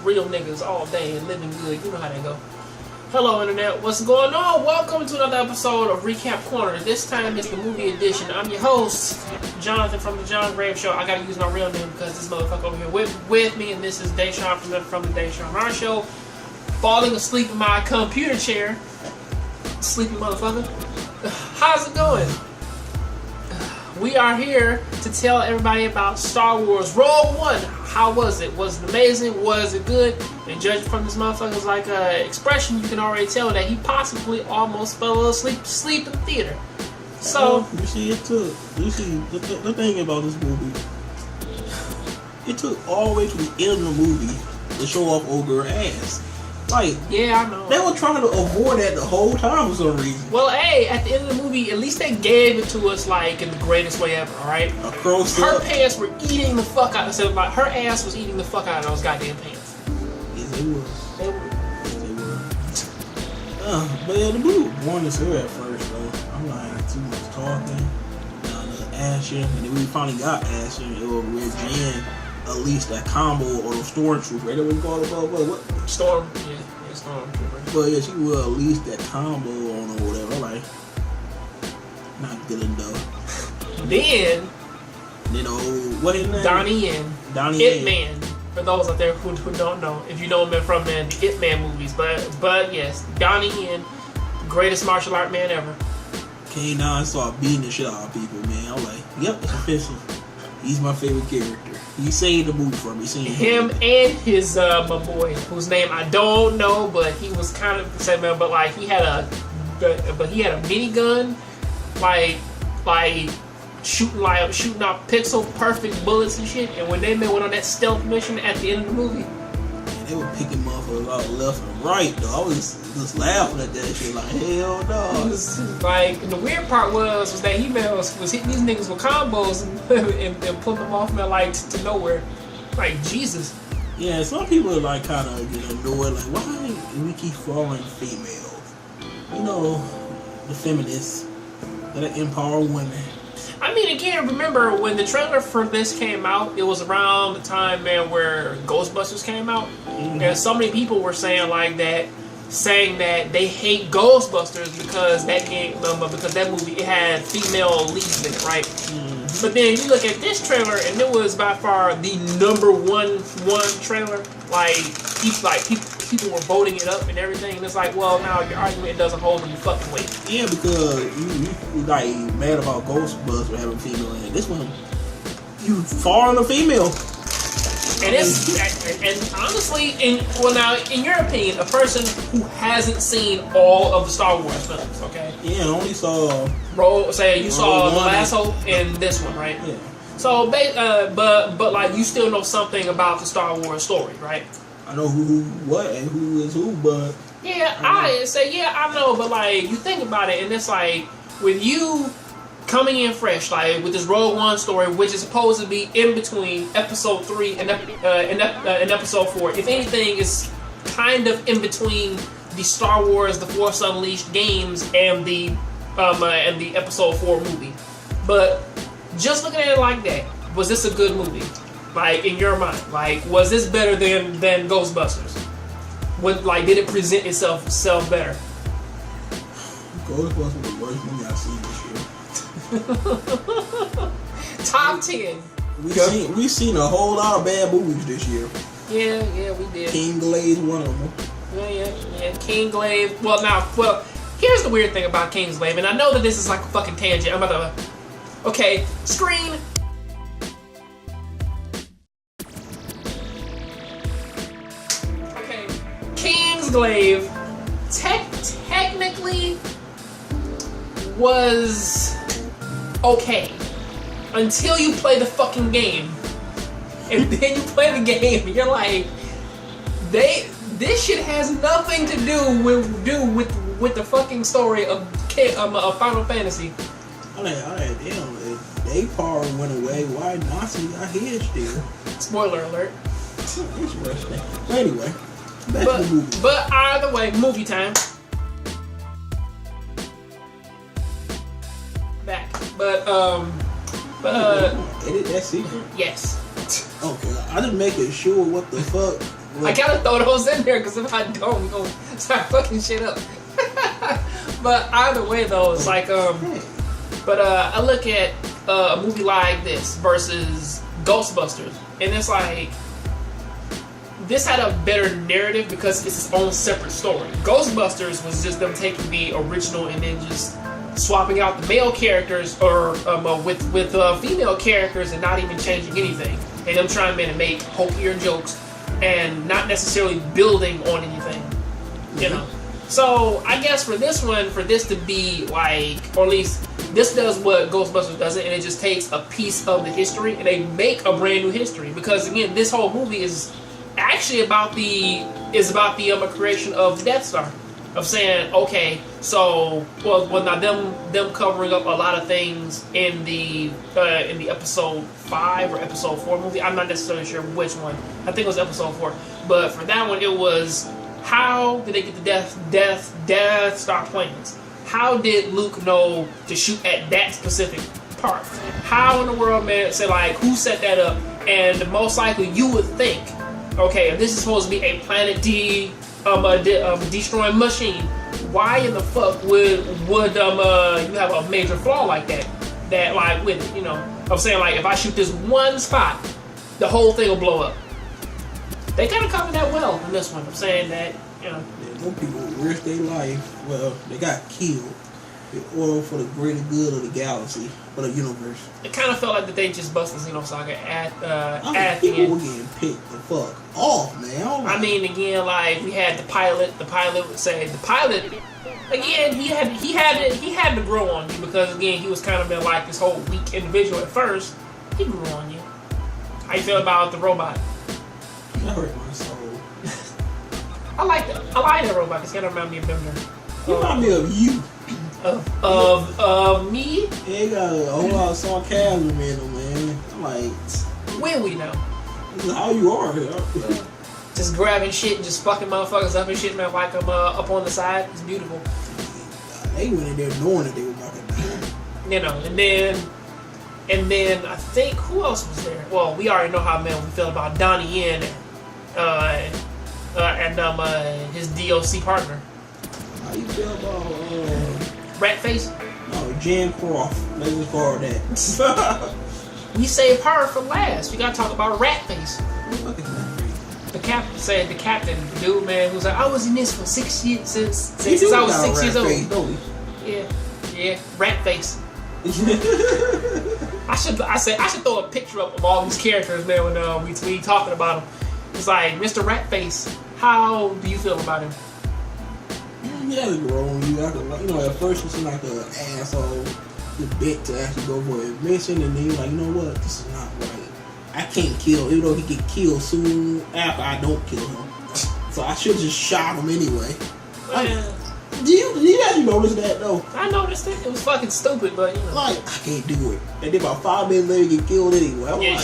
real niggas all day and living good. You know how they go. Hello, Internet. What's going on? Welcome to another episode of Recap Corner. This time it's the movie edition. I'm your host, Jonathan from the Jongravesshow. I gotta use my real name because this motherfucker over here with me, and this is DayShawn from the DayShawnRShow. Falling asleep in my computer chair. Sleepy motherfucker. How's it going? We are here to tell everybody about Star Wars Rogue One. How was it? Was it amazing? Was it good? And judging from this motherfucker's expression, you can already tell that he possibly almost fell asleep in the theater. So you see, the thing about this movie, it took all the way to the end of the movie to show off old girl ass. Yeah, I know. They were trying to avoid that the whole time for some reason. Well, hey, at the end of the movie, at least they gave it to us in the greatest way ever, alright? Her pants were eating the fuck out of her ass was eating the fuck out of those goddamn pants. Yes, they were. They were. Yes, they were. But yeah, the movie was boring as hell at first, though. I'm like, too much talking, not enough action, and then we finally got action. It was with Jen. At least that combo or the stormtrooper, right? What we call it? What? Stormtrooper. But yeah, she will at least that combo on or whatever. Not good enough. Then what his name? Donnie Yen. Ip Man. For those out there who don't know, if you know him from the Ip Man movies, but yes, Donnie Yen, greatest martial art man ever. Came down and started beating the shit out of people, man. I'm like, yep, it's official. He's my favorite character. He saved the movie for me. Him and his my boy, whose name I don't know, but he was kind of the same man. But he had a minigun, shooting out pixel perfect bullets and shit. And when they went on that stealth mission at the end of the movie, man, they were picking motherfuckers out left and right. Though I was just laughing at that shit like, hell no. And the weird part was that he was hitting these niggas with combos and pulling them off to nowhere. Jesus. Yeah, some people are kind of annoyed, why do we keep following females? The feminists that empower women. I mean, again, remember when the trailer for this came out, it was around the time, man, where Ghostbusters came out. Mm-hmm. And so many people were saying saying that they hate Ghostbusters because that movie, it had female leads in it, right? Mm-hmm. But then you look at this trailer, and it was by far the number one trailer. People were voting it up and everything, and it's well, now your argument doesn't hold any fucking weight. Yeah, because you mad about Ghostbusters having female in it. This one, you far on a female. And honestly, in your opinion, a person who hasn't seen all of the Star Wars films, okay? Yeah, I only saw. You saw The Last Hope and this one, right? Yeah. So, but you still know something about the Star Wars story, right? I know who, what, and who is who, but yeah, I know, but you think about it, and it's with you coming in fresh, with this Rogue One story, which is supposed to be in between Episode 3 and Episode 4. If anything, it's kind of in between the Star Wars The Force Unleashed games and the Episode 4 movie. But just looking at it like that, was this a good movie? In your mind, was this better than Ghostbusters? Did it present itself better? Ghostbusters was the worst movie I've seen this year. Top 10. We've seen a whole lot of bad movies this year. Yeah, we did. King Glaive, one of them. Yeah. King Glaive. Well, here's the weird thing about King's Glaive, and I know that this is a fucking tangent. I'm about to. Okay, screen. Okay, King's Glaive technically was okay until you play the fucking game, and then you play the game, and you're this shit has nothing to do with the fucking story of Final Fantasy. I'm like, damn, if they power went away, why Nazi got here still? Spoiler alert. Interesting. But anyway, back to the movie. But either way, movie time. Back. Edit that secret? Yes. Okay, I just making sure what the fuck I gotta throw those in there because if I don't, we're gonna start fucking shit up. But either way, though, it's like, but I look at a movie like this versus Ghostbusters, and it's like, this had a better narrative because it's its own separate story. Ghostbusters was just them taking the original and then just swapping out the male characters or with female characters and not even changing anything, and them trying to make hokier jokes and not necessarily building on anything, you know. So I guess for this one, for this to be like, or at least this does what Ghostbusters doesn't, and it just takes a piece of the history and they make a brand new history. Because again, this whole movie is actually about the creation of the Death Star. Of saying, okay, so well now them covering up a lot of things in the episode 5 or episode 4 movie. I'm not necessarily sure which one. I think it was episode 4. But for that one, it was, how did they get the Death Star plans? How did Luke know to shoot at that specific part? How in the world, man? Say like, who set that up? And most likely, you would think, okay, if this is supposed to be a planet destroying machine, why in the fuck would you have a major flaw like that like with it, you know? I'm saying, like, if I shoot this one spot, the whole thing will blow up. They kind of covered that well in this one. I'm saying that, you know, those people risked their life. Well, they got killed in order for the greater good of the galaxy, for the universe. It kind of felt like that they just busted Xenosaga at the people end. were getting picked the fuck off, man. I mean, again, like, we had the pilot. The pilot would say, the pilot, again, he had to grow on you, because again, he was kind of been like this whole weak individual at first. He grew on you. How you feel about the robot? That hurt my soul. I like that robot. It's kind of remind me of Bender. You remind me of you. Of me? Yeah, you got a whole lot of sarcasm in them, man. I'm like, when we know. This is how you are. Just grabbing shit and just fucking motherfuckers up and shit, man, like I'm up on the side. It's beautiful. They went in there knowing that they were about to die. You know, and then I think, who else was there? Well, we already know how, man, we feel about Donnie Yen and his DOC partner. How you feel about Ratface? No, Jen Croft. Let's just call her that. We saved her for last. We gotta talk about Ratface. What the fuck is Ratface? The captain said, the dude, man, who was like, I was in this for 6 years since I was 6 years old. Yeah, Ratface. I should throw a picture up of all these characters, man, when we talking about them. It's like, Mr. Ratface, how do you feel about him? He has grown. You know, at first he seemed like an asshole. The bit to actually go for his mission, and then you're like, you know what? This is not right. I can't kill, even though he get killed soon after I don't kill him. So I should have just shot him anyway. Did you actually notice that though? I noticed it. It was fucking stupid, but you know. Like, I can't do it. And then about 5 minutes later, he get killed anyway. I'm like,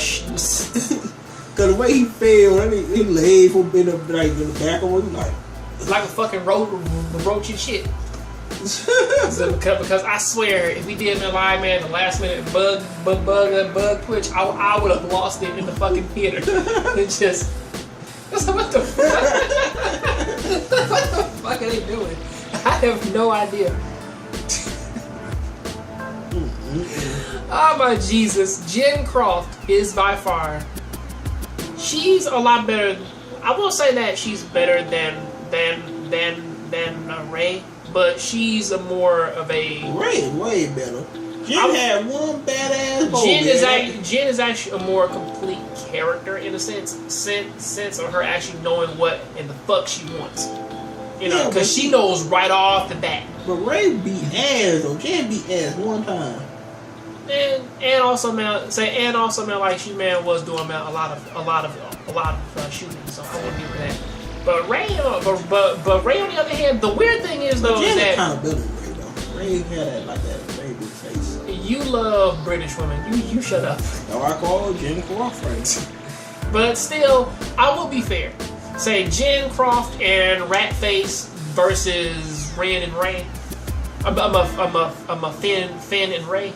because the way he fell, I mean, his legs were in the back of him, like. It's like a fucking roach and shit. Because I swear, if we did it live, man, the last minute bug twitch, I would have lost it in the fucking theater. It's just, what the fuck? What the fuck are they doing? I have no idea. Oh my Jesus, Jen Croft is by far. She's a lot better. I will say that she's better than Ray, but she's a more of a. Ray is way better. Jen had one badass. Jen is actually a more complete character in a sense of her actually knowing what in the fuck she wants. You know, because she knows right off the bat. But Ray beat ass though. Jen beat ass one time. And also man, like she was doing a lot of shooting, so I wouldn't give her that. But Ray, but Ray on the other hand, the weird thing is though is that kind of building Ray though. Ray had that very big face. You love British women. You shut up. No, I call Jen Croft friends. But still, I will be fair. Say Jen Croft and Ratface versus Ren and Ray. I'm a Finn and Ray.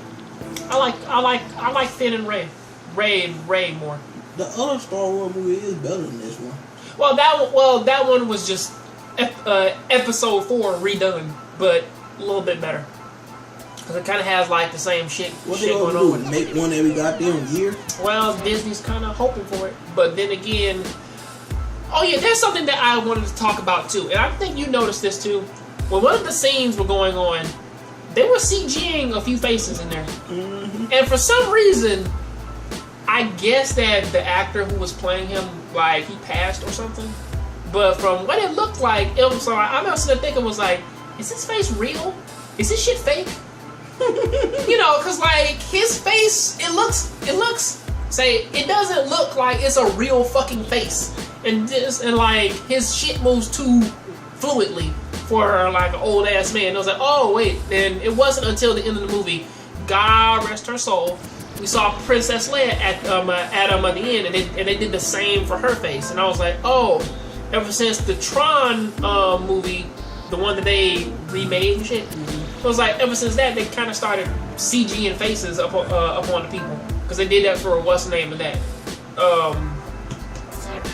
I like Finn and Ray. Ray more. The other Star Wars movie is better than this one. that one was just episode 4 redone, but a little bit better. Because it kind of has like the same shit going on with it. Make one every goddamn year? Well, Disney's kind of hoping for it. But then again, oh yeah, there's something that I wanted to talk about too. And I think you noticed this too. When one of the scenes were going on, they were CGing a few faces in there. Mm-hmm. And for some reason, I guess that the actor who was playing him, like, he passed or something. But from what it looked like, it was like, I remember sitting there thinking, was like, is his face real? Is this shit fake? You know, because like his face, it doesn't look like it's a real fucking face, and like his shit moves too fluidly for like an old ass man. And I was like, oh wait, and it wasn't until the end of the movie, God rest her soul, we saw Princess Leia at the end, and they did the same for her face, and I was like, oh, ever since the Tron movie, the one that they remade and shit. It was like, ever since that, they kind of started CGing faces up on the people. Because they did that for, what's the name of that?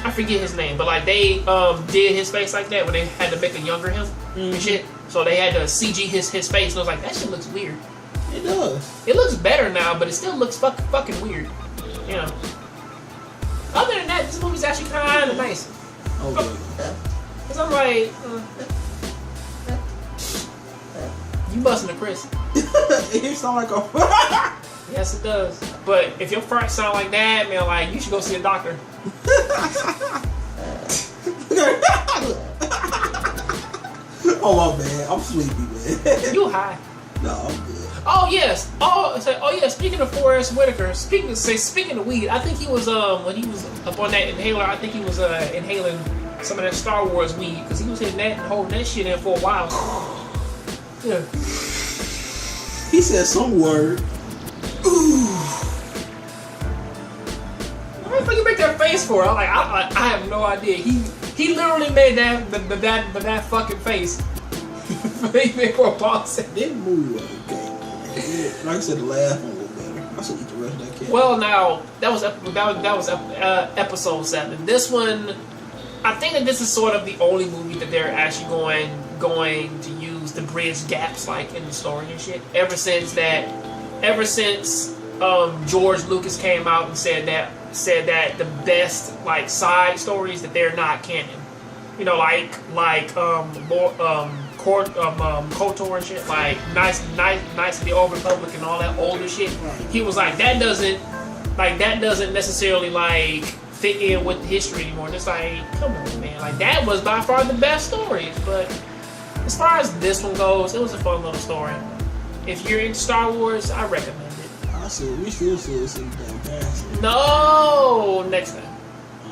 I forget his name, but like they did his face like that when they had to make a younger him and shit. So they had to CG his face, and I was like, that shit looks weird. It does. It looks better now, but it still looks fucking weird. You know. Other than that, this movie's actually kind of nice. Okay. Because I'm like... You busting a Chris. It sound like a... Yes, it does. But if your fart sound like that, man, like, you should go see a doctor. Oh, my bad. I'm sleepy, man. You high. No, I'm good. Oh, yes. Oh, yeah, speaking of Forrest Whitaker, speaking of weed, I think he was, when he was up on that inhaler, I think he was inhaling some of that Star Wars weed, because he was hitting that and holding that shit in for a while. Yeah. He said some word. Ooh. What the fuck you make that face for? I'm like, I have no idea. He literally made that fucking face. He made for a boss. That movie was okay. Like I said, the last one was better. I should eat the rest of that cat. Well, now that was episode 7. This one, I think that this is sort of the only movie that they're actually going to use to bridge gaps like in the story and shit. Ever since George Lucas came out and said that the best like side stories that they're not canon. You know, like KOTOR and shit, like Knights of the Old Republic and all that older shit. He was like, that doesn't necessarily like fit in with history anymore. And it's like, come on, man, like that was by far the best stories. But as far as this one goes, it was a fun little story. If you're into Star Wars, I recommend it. I said we still said some damn past. No, next time.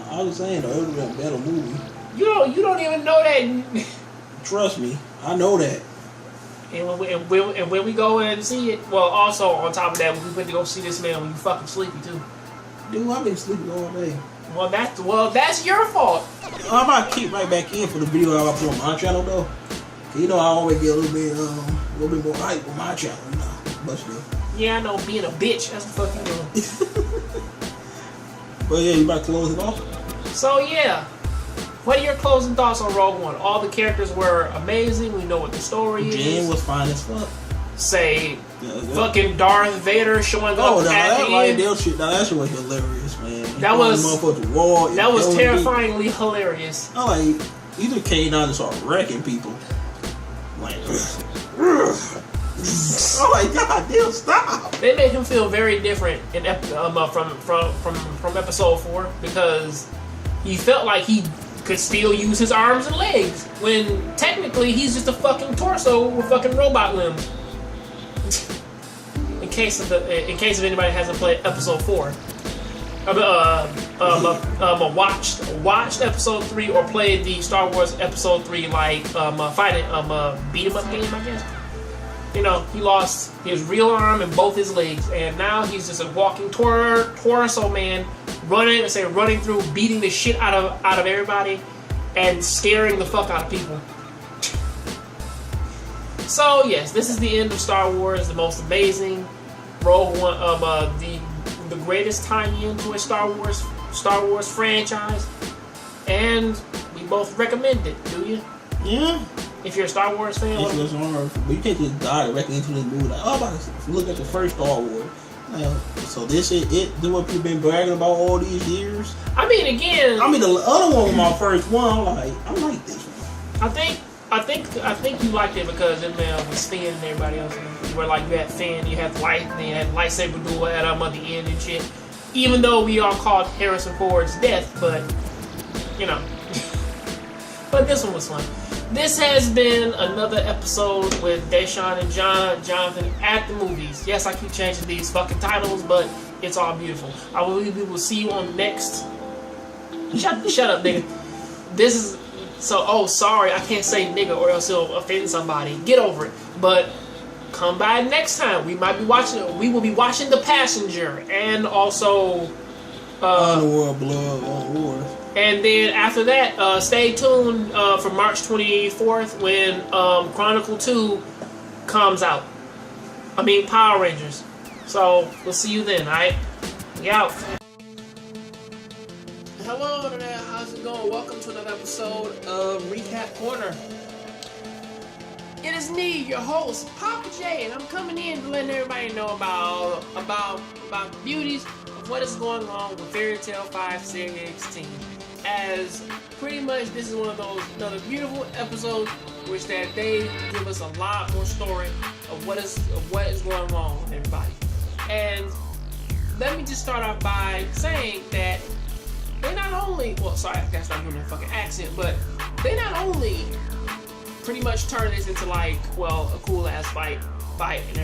I was saying though, it would have been a better movie. You don't even know that. Trust me, I know that. And when we go in and see it, well, also on top of that, we went to go see this man when you fucking sleepy too. Dude, I've been sleeping all day. Well, that's your fault. I'm about to kick right back in for the video I put on my channel though. You know, I always get a little bit more hype on my channel, you know. But still. Yeah, I know, being a bitch. That's the fuck you doing. But yeah, you about to close it off? So yeah. What are your closing thoughts on Rogue One? All the characters were amazing. We know what the story is. Jen was fine as fuck. Say, fucking Darth Vader showing up at the end. That shit was hilarious, man. That was terrifyingly hilarious. I like, you just came down and started wrecking people. Like, oh my god, damn, stop! They made him feel very different in from episode 4 because he felt like he could still use his arms and legs when technically he's just a fucking torso with fucking robot limbs. In case of anybody hasn't played episode 4, watched episode 3 or played the Star Wars episode 3 like fighting beat 'em up game, I guess. You know, he lost his real arm and both his legs, and now he's just a walking torso man, running through, beating the shit out of everybody, and scaring the fuck out of people. So yes, this is the end of Star Wars, the most amazing Rogue One, the greatest tie-in to a Star Wars franchise, And we both recommend it, do you? Yeah. If you're a Star Wars fan, But you can't just dive directly into the movie. Like, oh, I'm about to look at the first Star Wars. So this is it. This is what people been bragging about all these years. I mean, again. The other one was my first one. I like this one. I think you liked it because it was Finn and everybody else. Where like you had Finn, you had light, and you had lightsaber duel at the end and shit. Even though we all called Harrison Ford's death, but you know. But this one was fun. This has been another episode with Dayshawn and Jonathan at the movies. Yes, I keep changing these fucking titles, but it's all beautiful. I believe we will see you on the next. Shut up, nigga. This is so. Oh, sorry, I can't say nigga or else it'll offend somebody. Get over it. But come by next time. We might be watching. We will be watching The Passenger and also Underworld Blood on Wars. And then after that, stay tuned for March 24th when Chronicle 2 comes out. I mean, Power Rangers. So, we'll see you then, alright? We out. Hello, Internet. How's it going? Welcome to another episode of Recap Corner. It is me, your host, Papa J, and I'm coming in to letting everybody know about the beauties of what is going on with Fairy Tail 516. As pretty much this is one of those another beautiful episodes which that they give us a lot more story of what is going on with everybody. And let me just start off by saying that they not only I guess I'm doing a fucking accent, but they not only pretty much turn this into like a cool ass fight and